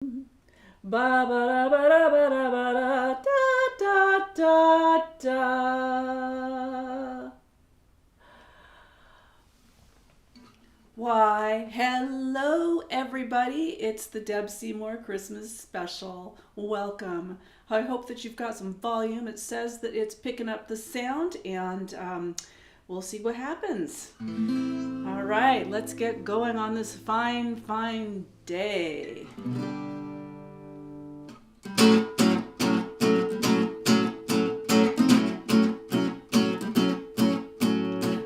Ba ba da ba da ba da ba da da da da. Why, hello everybody. It's the Deb Seymour Christmas special. Welcome. I hope that you've got some volume. It says that it's picking up the sound, and we'll see what happens. All right, let's get going on this fine, fine day.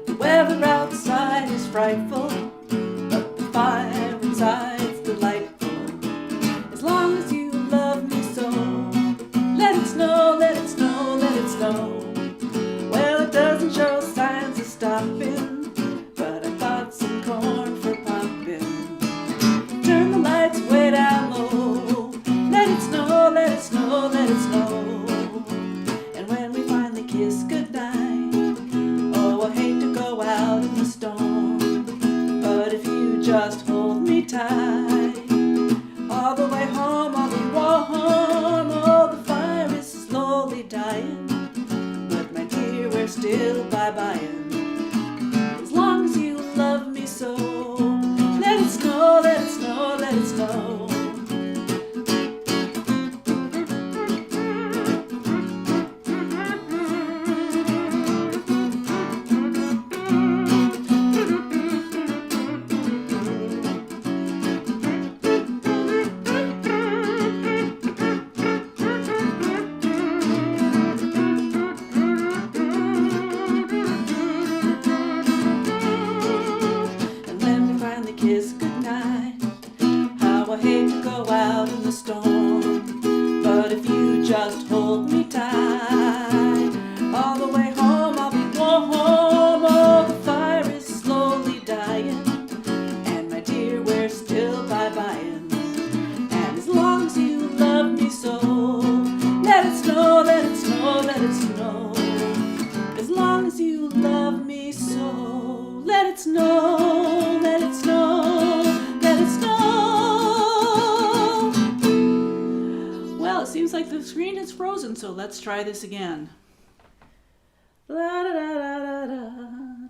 The weather outside is frightful, but the fire inside's delightful. As long as you love me so, let it snow, let it snow, let it snow. Well, it doesn't show signs of stopping, but I bought some corn for popping. Turn the lights way down low. Let it snow, let it snow, let it snow. And when we finally kiss goodnight, oh, I hate to go out in the storm, but if you just hold me tight, all the way home I'll be warm. Oh, the fire is slowly dying, but my dear, we're still bye-bying. As long as you love me so, let it snow, let it snow, let it snow. Kiss goodnight. How I hate to go out in the storm, but if you just hold me tight, all the way home I'll be warm. Oh, the fire is slowly dying, and my dear, we're still bye-bying. And as long as you love me so, let it snow, let it snow, let it snow. As long as you love me so, let it snow, let it snow, let it snow. Well, it seems like the screen is frozen, so let's try this again. La da da da da da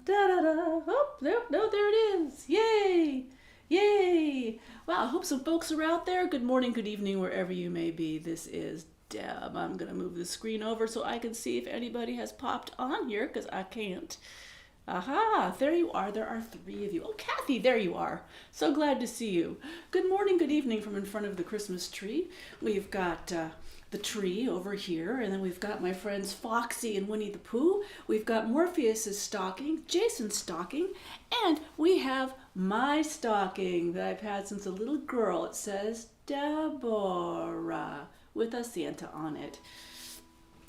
da da. Oh, no, there it is. Yay! Yay! Wow, I hope some folks are out there. Good morning, good evening, wherever you may be. This is Deb. I'm going to move the screen over so I can see if anybody has popped on here, because I can't. Aha, there you are. There are 3 of you. Oh, Kathy, there you are. So glad to see you. Good morning, good evening from in front of the Christmas tree. We've got the tree over here, and then we've got my friends Foxy and Winnie the Pooh. We've got Morpheus's stocking, Jason's stocking, and we have my stocking that I've had since a little girl. It says Deborah with a Santa on it.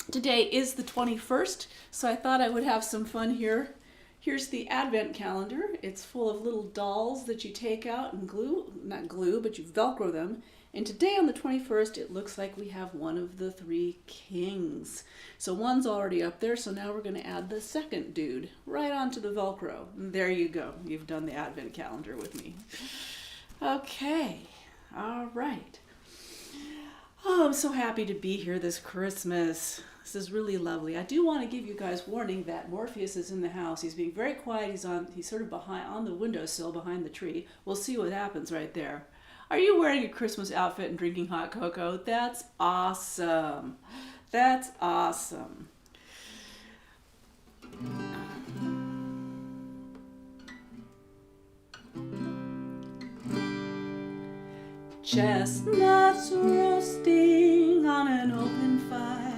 Today is the 21st, so I thought I would have some fun here. Here's the advent calendar. It's full of little dolls that you take out and glue, not glue, but you Velcro them. And today on the 21st, it looks like we have one of the 3 kings. So one's already up there, so now we're going to add the second dude right onto the Velcro. And there you go. You've done the advent calendar with me. Okay. All right. Oh, I'm so happy to be here this Christmas. This is really lovely. I do want to give you guys warning that Morpheus is in the house. He's being very quiet. He's sort of behind on the windowsill behind the tree. We'll see what happens right there. Are you wearing a Christmas outfit and drinking hot cocoa? That's awesome. That's awesome. Chestnuts roasting on an open fire,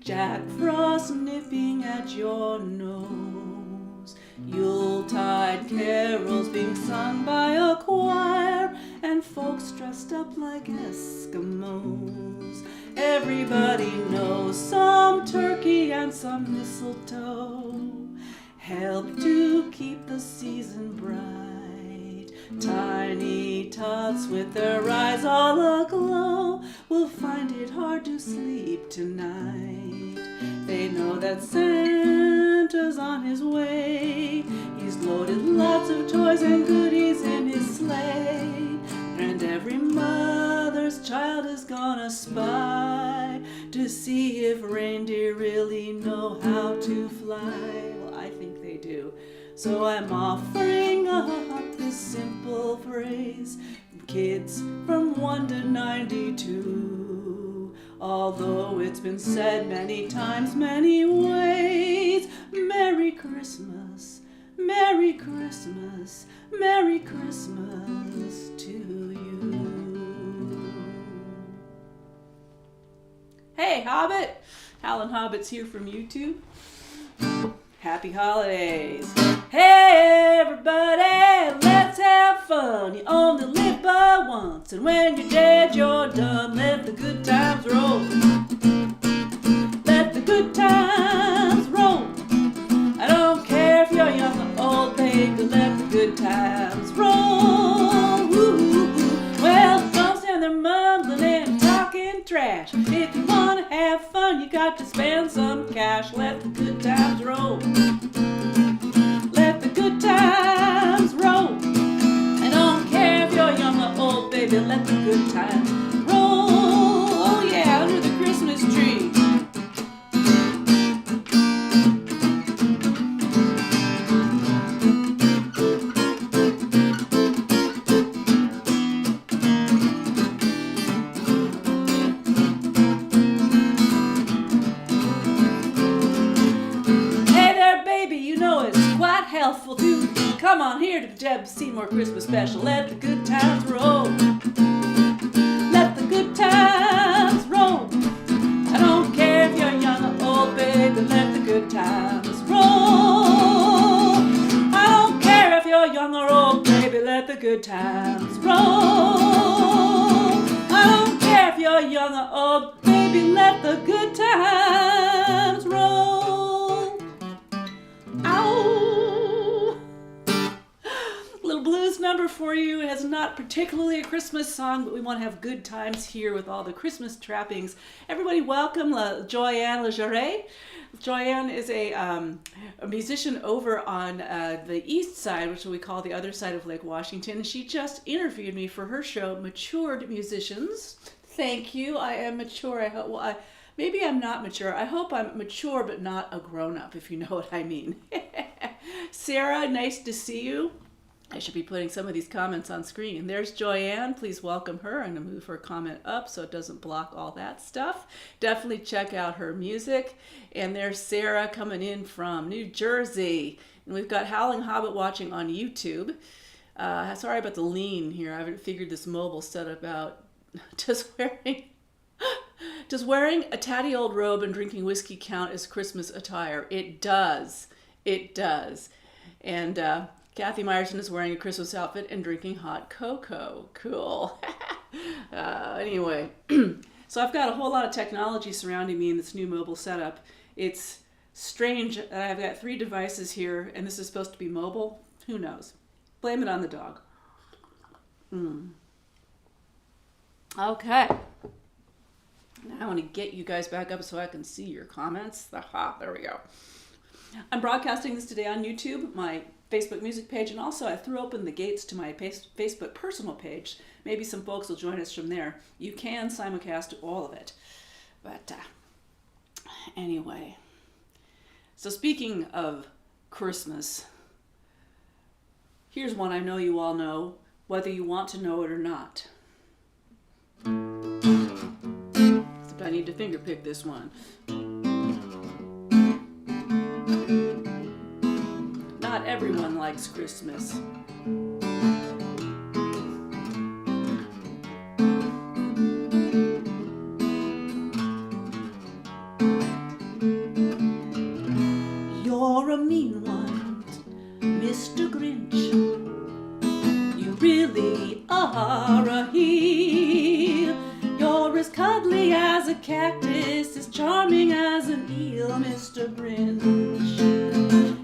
Jack Frost nipping at your nose, Yuletide carols being sung by a choir, and folks dressed up like Eskimos. Everybody knows some turkey and some mistletoe help to keep the season bright. Tiny tots with their eyes all aglow will find it hard to sleep tonight. They know that Santa's on his way. He's loaded lots of toys and goodies in his sleigh. And every mother's child is gonna spy to see if reindeer really know how to fly. Well, I think they do. So I'm offering up this simple phrase for kids from 1 to 92. Although it's been said many times, many ways. Merry Christmas, Merry Christmas, Merry Christmas to you. Hey, Hobbit! Alan Hobbit's here from YouTube. Happy holidays. Hey, everybody, let's have fun. You only live but once, and when you're dead, you're done. Let the good times roll. Let the good times roll. I don't care if you're young or old, baby, let the good times roll. Well, don't stand there mumbling and talking trash. If you want to have fun, you got to spend some cash. Let the good times roll. Let the good times roll. I don't care if you're young or old, baby, let the good times roll. Oh yeah, under the Christmas tree. Helpful to come on here to the Deb Seymour Christmas special. Let the good times roll. Let the good times roll. I don't care if you're young or old, baby, let the good times roll. I don't care if you're young or old, baby, let the good times roll. I don't care if you're young or old, baby, let the good times roll. Ow! Blues number for you. It is not particularly a Christmas song, but we want to have good times here with all the Christmas trappings. Everybody welcome Joanne Legere. Joanne is a musician over on the east side, which we call the other side of Lake Washington. She just interviewed me for her show, Matured Musicians. Thank you. I am mature. I hope. Well, maybe I'm not mature. I hope I'm mature, but not a grown-up, if you know what I mean. Sarah, nice to see you. I should be putting some of these comments on screen. There's Joanne. Please welcome her. I'm going to move her comment up so it doesn't block all that stuff. Definitely check out her music. And there's Sarah coming in from New Jersey. And we've got Howling Hobbit watching on YouTube. Sorry about the lean here. I haven't figured this mobile setup out. Does wearing a tatty old robe and drinking whiskey count as Christmas attire? It does. It does. And Kathy Meyerson is wearing a Christmas outfit and drinking hot cocoa. Cool. Anyway, so I've got a whole lot of technology surrounding me in this new mobile setup. It's strange that I've got 3 devices here, and this is supposed to be mobile. Who knows? Blame it on the dog. Okay. Now I want to get you guys back up so I can see your comments. Aha, there we go. I'm broadcasting this today on YouTube, my Facebook music page, and also I threw open the gates to my Facebook personal page. Maybe some folks will join us from there. You can simulcast all of it. But anyway, so speaking of Christmas, here's one I know you all know, whether you want to know it or not. Except I need to finger pick this one. Not everyone likes Christmas. You're a mean one, Mr. Grinch. You really are a heel. You're as cuddly as a cactus, as charming as an eel, Mr. Grinch.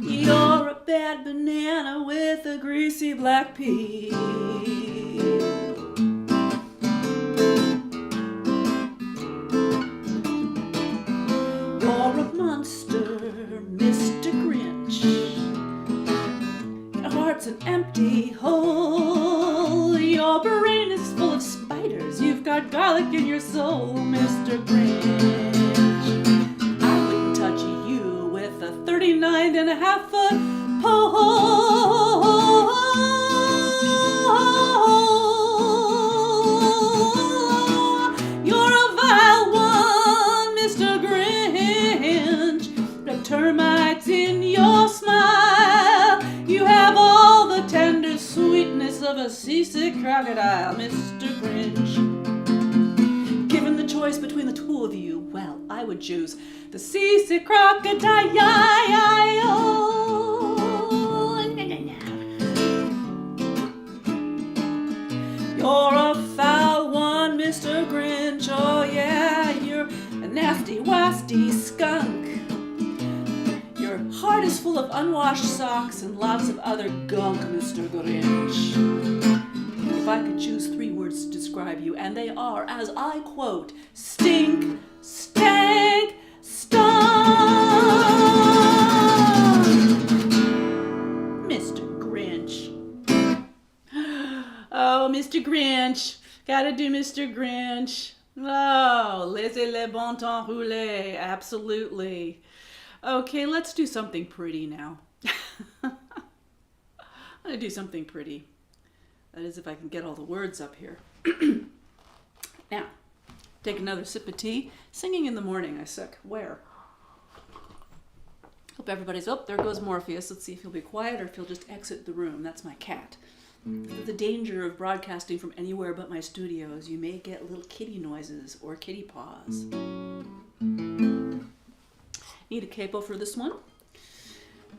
You're a bad banana with a greasy black peel. You're a monster, Mr. Grinch. Your heart's an empty hole. Your brain is charred garlic in your soul, Mr. Grinch. I wouldn't touch you with a 39.5-foot pole. You're a vile one, Mr. Grinch. The termites in your smile. You have all the tender sweetness of a seasick crocodile, Mr. Grinch. Given the choice between the two of you, well, I would choose the seasick crocodile. You're a foul one, Mr. Grinch. Oh yeah, you're a nasty, wasty skunk. Your heart is full of unwashed socks and lots of other gunk, Mr. Grinch. If I could choose 3 words to describe you, and they are, as I quote, stink, stank, stunk. Mr. Grinch. Oh, Mr. Grinch. Gotta do Mr. Grinch. Oh, laissez le bon temps rouler. Absolutely. Okay, let's do something pretty now. I'm gonna do something pretty. That is, if I can get all the words up here. Now, take another sip of tea. Singing in the morning, I suck. Where? Hope everybody's, oh, there goes Morpheus. Let's see if he'll be quiet or if he'll just exit the room. That's my cat. The danger of broadcasting from anywhere but my studio is you may get little kitty noises or kitty paws. Need a capo for this one.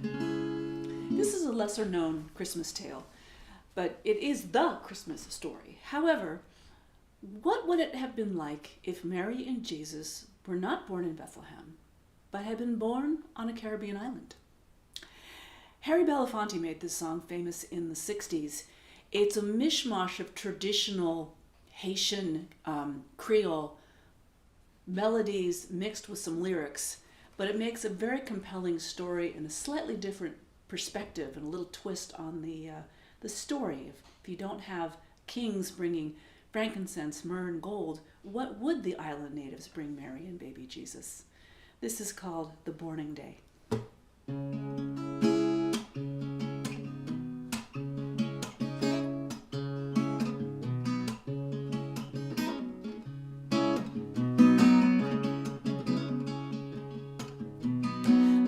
This is a lesser known Christmas tale, but it is the Christmas story. However, what would it have been like if Mary and Jesus were not born in Bethlehem, but had been born on a Caribbean island? Harry Belafonte made this song famous in the 60s. It's a mishmash of traditional Haitian Creole melodies mixed with some lyrics, but it makes a very compelling story and a slightly different perspective and a little twist on the story. If you don't have kings bringing frankincense, myrrh, and gold, what would the island natives bring Mary and baby Jesus? This is called The Borning Day.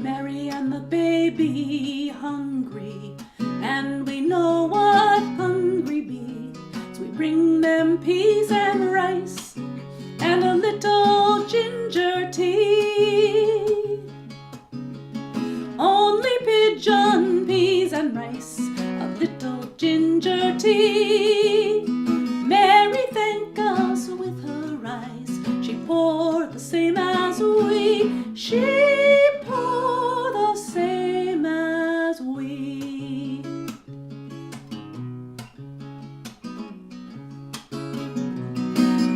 Mary and the baby hungry, and we know what hungry be. So we bring them peas and rice, and a little ginger tea. Only pigeon peas and rice, a little ginger tea. Mary thank us with her eyes, she poured the same as we. She poured the same as we.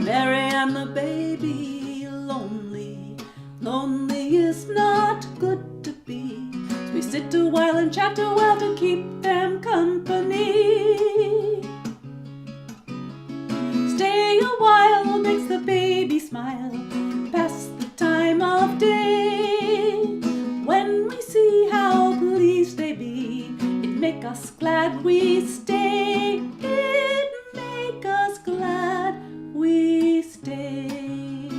Mary and the baby lonely, lonely is not good to be. So we sit a while and chat a while to keep them company. Stay a while makes the baby smile, pass the time of day. When we see how pleased they be, it make us glad we stay. It make us glad we stay.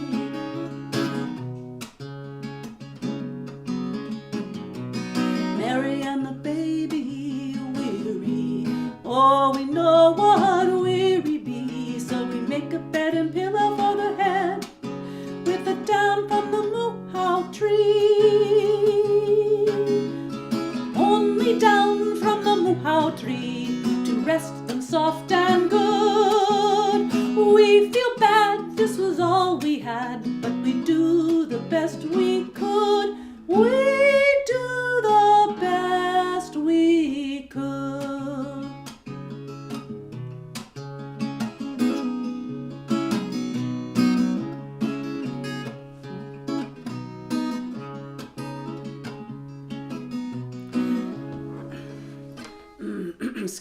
Mary and the baby weary, oh, we know what weary be. So we make a bed and pillow for the head, with a down from the moo-how tree. Only down from the moo-how tree, to rest them soft and good. We feel bad, this was all we had, but we do the best we could. We do the best we could.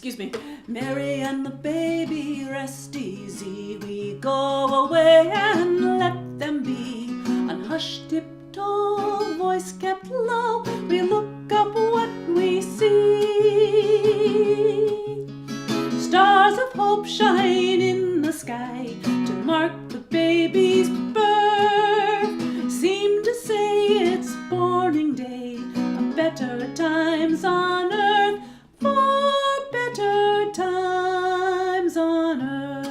excuse me. Mary and the baby rest easy. We go away and let them be. On hushed tiptoe, voice kept low, we look up what we see. Stars of hope shine in the sky to mark the baby's birth. Seem to say it's morning day, a better times on earth, for better times on earth.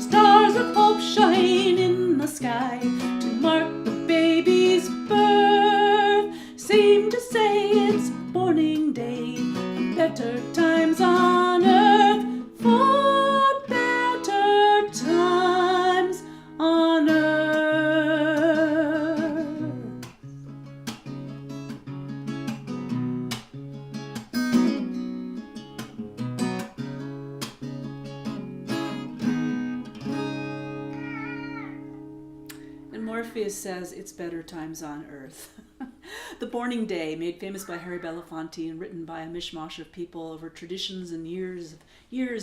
Stars of hope shine in the sky to mark the baby's birth. Seem to say it's morning day, better times on earth, for better times on earth. And Morpheus says it's better times on earth. The Morning Day, made famous by Harry Belafonte and written by a mishmash of people over traditions and years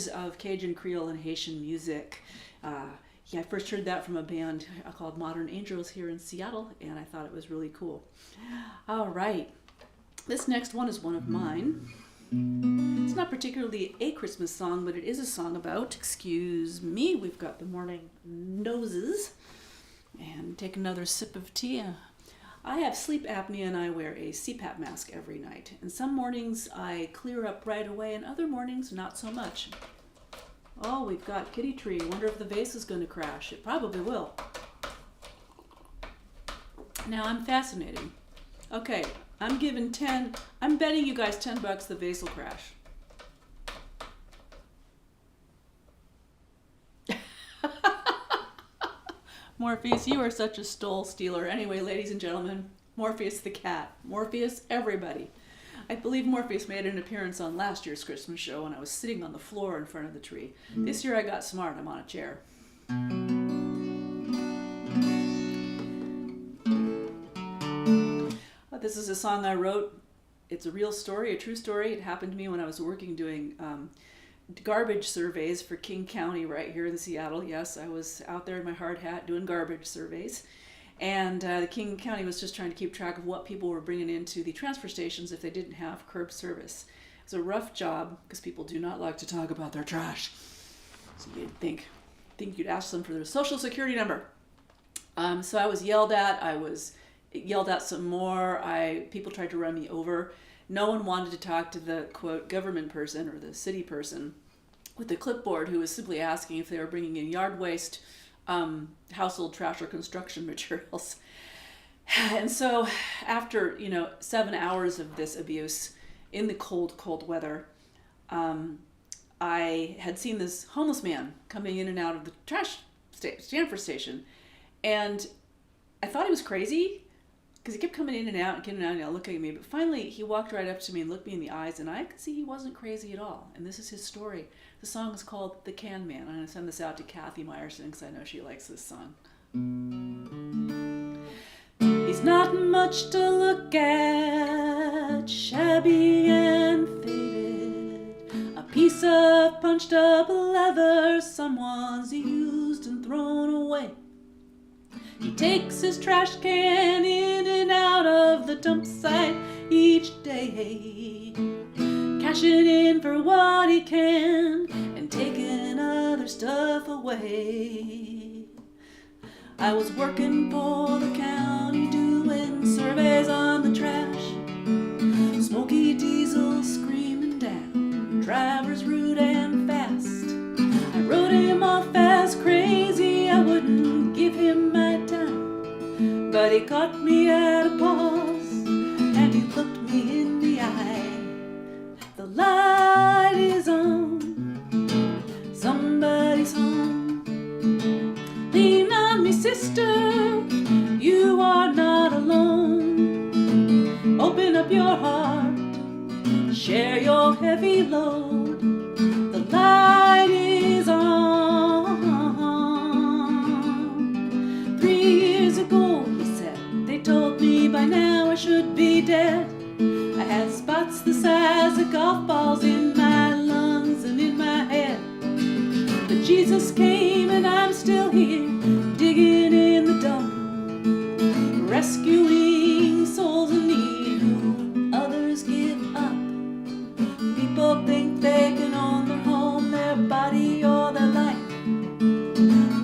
of Cajun, Creole, and Haitian music. I first heard that from a band called Modern Angels here in Seattle, and I thought it was really cool. All right, this next one is one of mine. It's not particularly a Christmas song, but it is a song about, excuse me, we've got the morning noses, and take another sip of tea. I have sleep apnea and I wear a CPAP mask every night. And some mornings I clear up right away and other mornings not so much. Oh, we've got Kitty Tree. Wonder if the vase is going to crash. It probably will. Now I'm fascinating. Okay, I'm betting you guys $10 the vase will crash. Morpheus, you are such a stole stealer. Anyway, ladies and gentlemen, Morpheus the cat. Morpheus, everybody. I believe Morpheus made an appearance on last year's Christmas show when I was sitting on the floor in front of the tree. This year I got smart. I'm on a chair. This is a song I wrote. It's a real story, a true story. It happened to me when I was working doing garbage surveys for King County right here in Seattle. Yes, I was out there in my hard hat doing garbage surveys. And the King County was just trying to keep track of what people were bringing into the transfer stations if they didn't have curb service. It was a rough job because people do not like to talk about their trash. So you'd think you'd ask them for their social security number. So I was yelled at. I was yelled at some more. People tried to run me over. No one wanted to talk to the, quote, government person or the city person with the clipboard who was simply asking if they were bringing in yard waste, household trash, or construction materials. And so after, 7 hours of this abuse in the cold, cold weather, I had seen this homeless man coming in and out of the trash transfer station. And I thought he was crazy, because he kept coming in and out and looking at me. But finally, he walked right up to me and looked me in the eyes, and I could see he wasn't crazy at all. And this is his story. The song is called The Can Man. I'm going to send this out to Kathy Meyerson because I know she likes this song. He's not much to look at, shabby and faded. A piece of punched up leather someone's used and thrown away. He takes his trash can in and out of the dump site each day, cashing in for what he can and taking other stuff away. I was working for the county doing surveys on the trash, smoky diesel screaming down, drivers rude and fast. I wrote him off as crazy, I wouldn't give him my time, but he caught me at a pause and he looked me in the eye. The light is on, somebody's home. Lean on me, sister, you are not alone. Open up your heart, share your heavy load. The light is on. 3 years ago, he said, they told me by now I should Jesus came and I'm still here, digging in the dung, rescuing souls in need who others give up. People think they can own their home, their body, or their life.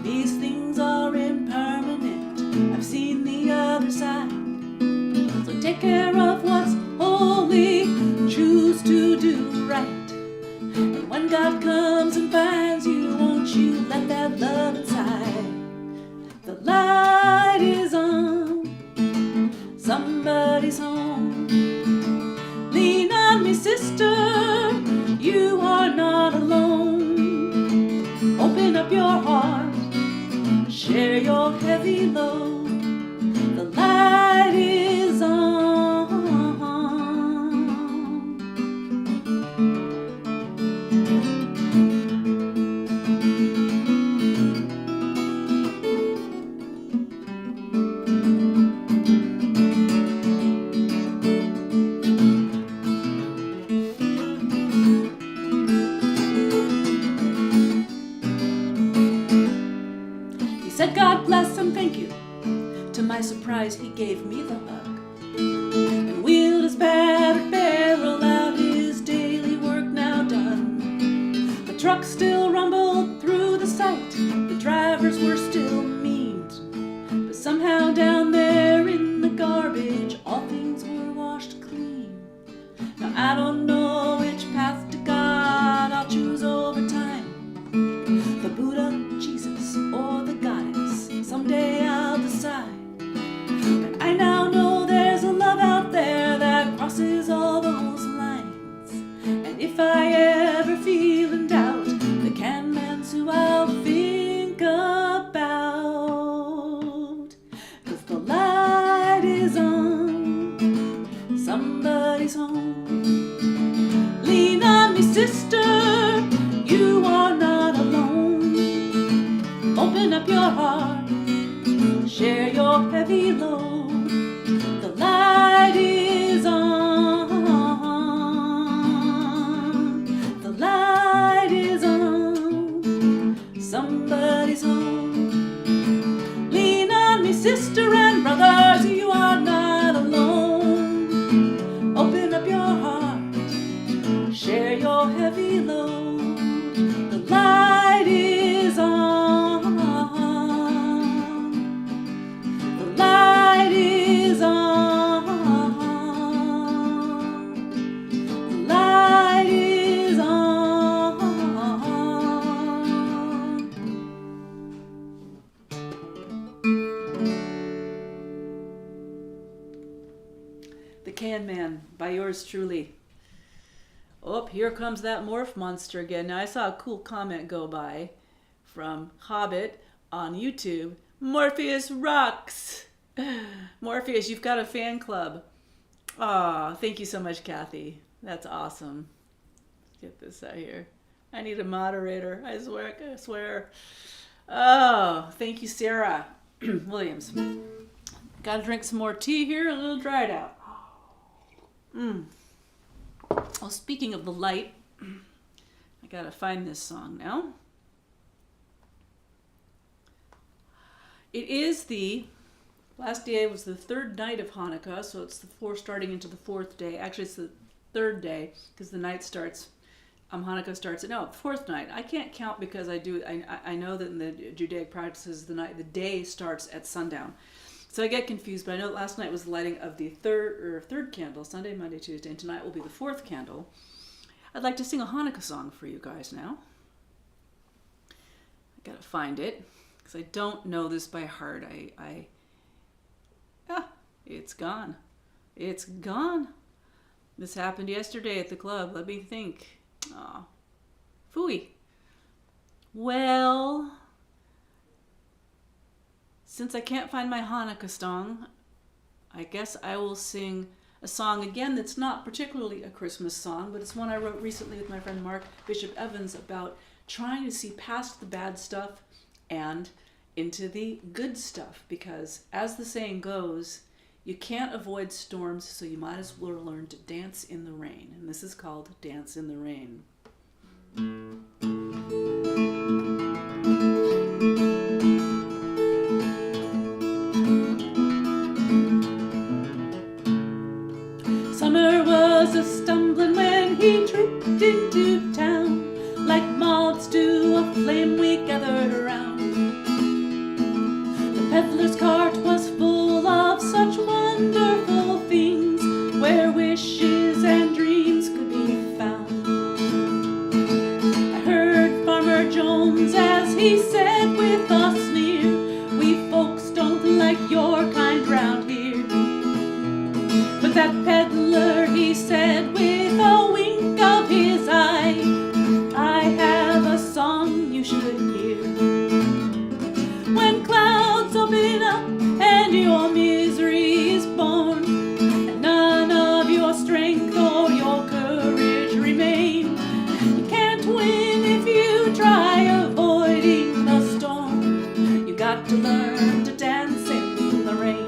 These things are impermanent, I've seen the other side. So take care of what's holy, choose to do right. And when God comes and finds you, won't you let that love inside? The light is on somebody's home. Lean on me, sister, you are not alone. Open up your heart, share your heavy load. The light is on. He said, God bless and thank you. To my surprise, he gave me the hug and wheeled his battered barrel out, his daily work now done. The truck still rumbled through the sight, the drivers were still mean, but somehow down there in the garbage, all things were washed clean. Now I don't know which path to God I'll choose over time, the Buddha, Jesus, or the goddess. Someday I'll decide. But I now know there's a love out there that crosses all those lines. And if I ever feel in doubt, the can man's who I'll think about. 'Cause the light is on somebody's home. Lean on me, sister, you are not alone. Open up your heart, share your heavy load. The light is on. The light is on somebody's home. Lean on me, sister and brothers, you are not alone. Open up your heart, share your heavy load. The light is on. The light is on. The light is on. The Can Man by yours truly. Oh, here comes that morph monster again. Now I saw a cool comment go by from Hobbit on YouTube. Morpheus rocks. Morpheus, you've got a fan club. Aw, thank you so much, Kathy. That's awesome. Get this out here. I need a moderator. I swear. Oh, thank you, Sarah Williams. Gotta drink some more tea here, a little dried out. Well, speaking of the light, I gotta find this song now. It is the last day, was the third night of Hanukkah, so it's the starting into the fourth day. Actually, it's the third day because the night starts. Hanukkah starts at fourth night. I can't count because I know that in the Judaic practices the day starts at sundown. So I get confused, but I know that last night was the lighting of the third candle, Sunday, Monday, Tuesday, and tonight will be the fourth candle. I'd like to sing a Hanukkah song for you guys now. I gotta find it, because I don't know this by heart. It's gone. It's gone. This happened yesterday at the club. Let me think. Aw, phooey. Well, since I can't find my Hanukkah song, I guess I will sing a song again that's not particularly a Christmas song, but it's one I wrote recently with my friend Mark Bishop Evans about trying to see past the bad stuff and into the good stuff, because as the saying goes, you can't avoid storms, so you might as well learn to dance in the rain. And this is called Dance in the Rain. he said with a sneer, we folks don't like your kind round here. But that peddler, he said with a wink of his eye, I have a song you should hear. When clouds open up and your misery is born, and none of your strength or your courage remain, you can't win if you try avoiding the storm. You got to learn to dance in the rain.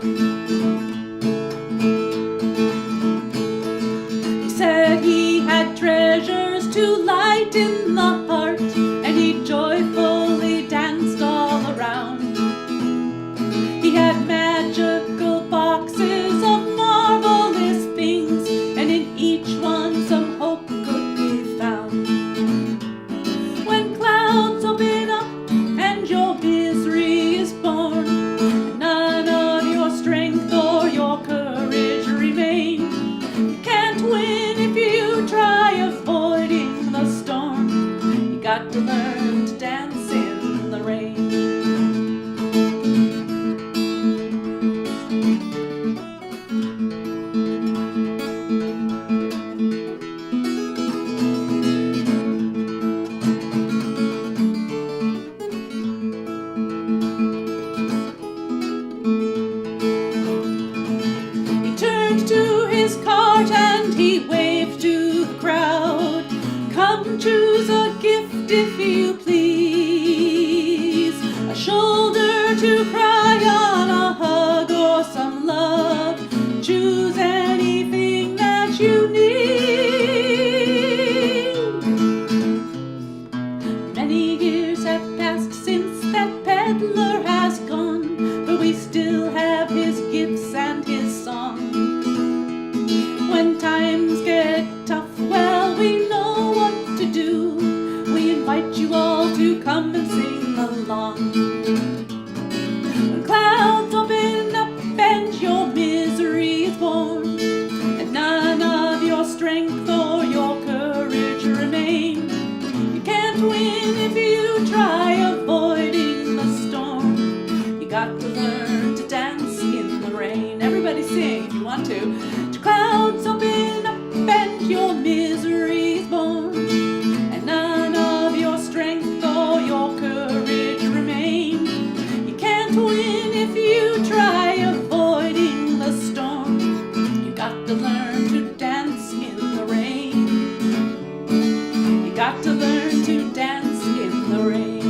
He said he had treasures to lighten the heart, and he joyfully danced all around. He had magical boxes of marvelous things, and in each one some hope could be found. When clouds open up and your misery is born, and none of your strength or your courage remain, you can't win if you try avoiding the storm. You got to learn to dance in the rain. He turned to his cart and he waved to the crowd, come choose a gift if you please, a shoulder to cry on, a hug or some love, choose anything that you need. Many years have passed since that peddler has gone, but we still have his gifts and his song. When times get tough, well, we know what to do. We invite you all to come and sing along. When clouds open up and your misery is born, and none of your strength or your courage remain, you can't win if you try avoiding the storm. You got to learn to dance in the rain. Everybody sing if you want to. Clouds open up and your misery is born, and none of your strength or your courage remain. You can't win if you try avoiding the storm. You got to learn to dance in the rain. You got to learn to dance in the rain.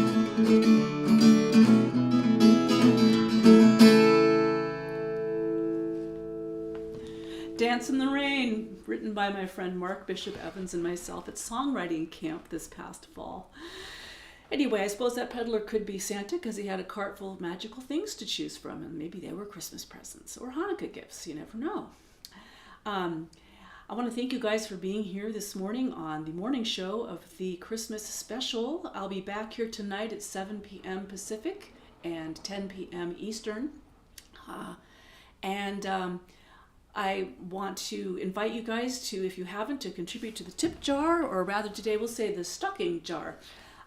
Dance in the Rain, written by my friend Mark Bishop Evans and myself at songwriting camp this past fall. Anyway, I suppose that peddler could be Santa because he had a cart full of magical things to choose from, and maybe they were Christmas presents or Hanukkah gifts. You never know. I want to thank you guys for being here this morning on the morning show of the Christmas special. I'll be back here tonight at 7 p.m. Pacific and 10 p.m. Eastern. I want to invite you guys to, if you haven't, to contribute to the tip jar, or rather today we'll say the stocking jar.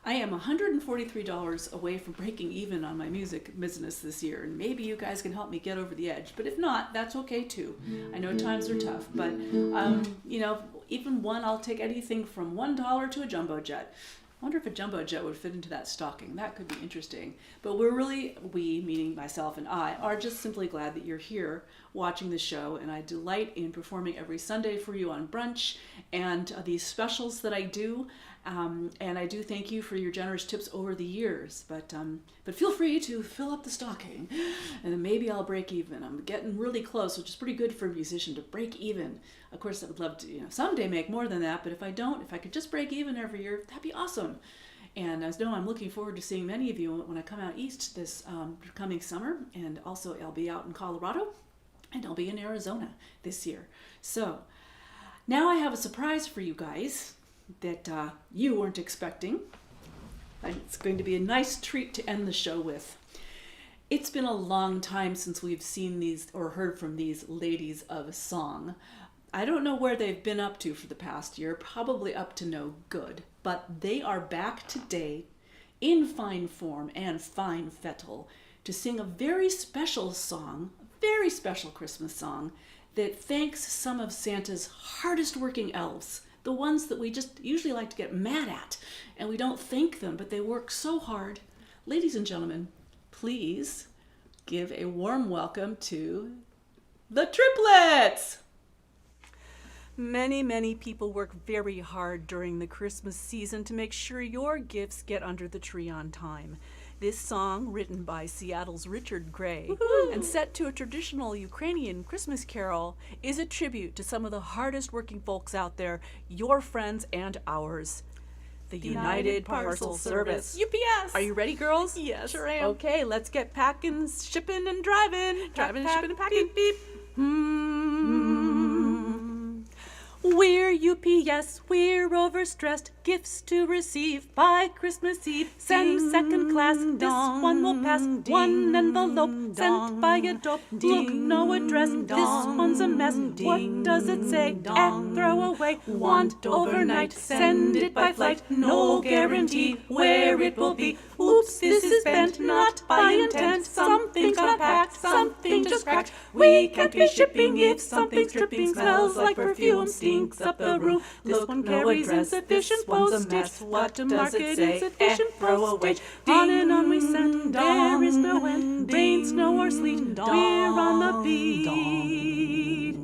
I am $143 away from breaking even on my music business this year, and maybe you guys can help me get over the edge. But if not, that's okay too. I know times are tough, but even I'll take anything from $1 to a jumbo jet. I wonder if a jumbo jet would fit into that stocking. That could be interesting. But we, meaning myself and I, are just simply glad that you're here watching the show, and I delight in performing every Sunday for you on brunch and these specials that I do. And I do thank you for your generous tips over the years, but feel free to fill up the stocking, and then maybe I'll break even. I'm getting really close, which is pretty good for a musician to break even. Of course, I would love to, someday make more than that, but if I could just break even every year, that'd be awesome. And as you know, I'm looking forward to seeing many of you when I come out east this coming summer, and also I'll be out in Colorado, and I'll be in Arizona this year. So now I have a surprise for you guys that you weren't expecting. And it's going to be a nice treat to end the show with. It's been a long time since we've seen these or heard from these ladies of song. I don't know where they've been up to for the past year, probably up to no good, but they are back today in fine form and fine fettle to sing a very special song, a very special Christmas song that thanks some of Santa's hardest working elves, the ones that we just usually like to get mad at, and we don't thank them, but they work so hard. Ladies and gentlemen, please give a warm welcome to the triplets! Many, many people work very hard during the Christmas season to make sure your gifts get under the tree on time. This song, written by Seattle's Richard Gray and set to a traditional Ukrainian Christmas carol, is a tribute to some of the hardest working folks out there, your friends and ours. The United Parcel Service. UPS! Are you ready, girls? Yes, sure am. Okay, let's get packing, shipping, and driving. Driving, shipping, and packing. Beep, We're UPS, we're overstressed, gifts to receive by Christmas Eve. Send second class, this one will pass. One envelope sent by a dope. Look, no address, this one's a mess. What does it say? Throw away. Want overnight, send it by flight. No guarantee where it will be. Oops, this is bent, not by intent. Something's got packed, something just cracked. We can't be shipping if something's dripping. Smells like perfume, stinks up the room. This one carries insufficient postage. What to market insufficient postage. On and on we send, there is no end. Rain, snow, or sleet, we're on the beat.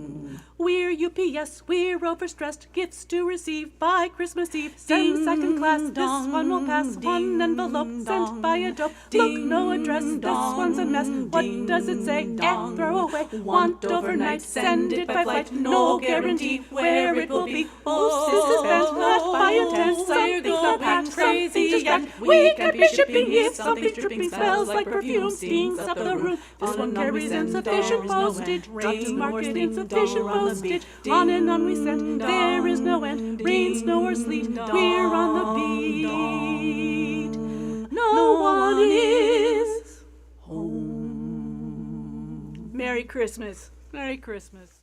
We're UPS, we're overstressed, gifts to receive by Christmas Eve. Send second class, this one will pass. One envelope sent by a dope. Look, no address, this one's a mess. What does it say? Throw away. Want overnight, send it by flight. No guarantee where it will be. Oops, this is bent, not by intent. Something's got packed, crazy just cracked. We can't be shipping if something's dripping. Smells like perfume, stinks up the room. This one carries insufficient postage. Not to market insufficient postage. On and on we send, there is no end. Rain, snow, or sleet, we're on the beat. No one is home. Merry Christmas. Merry Christmas.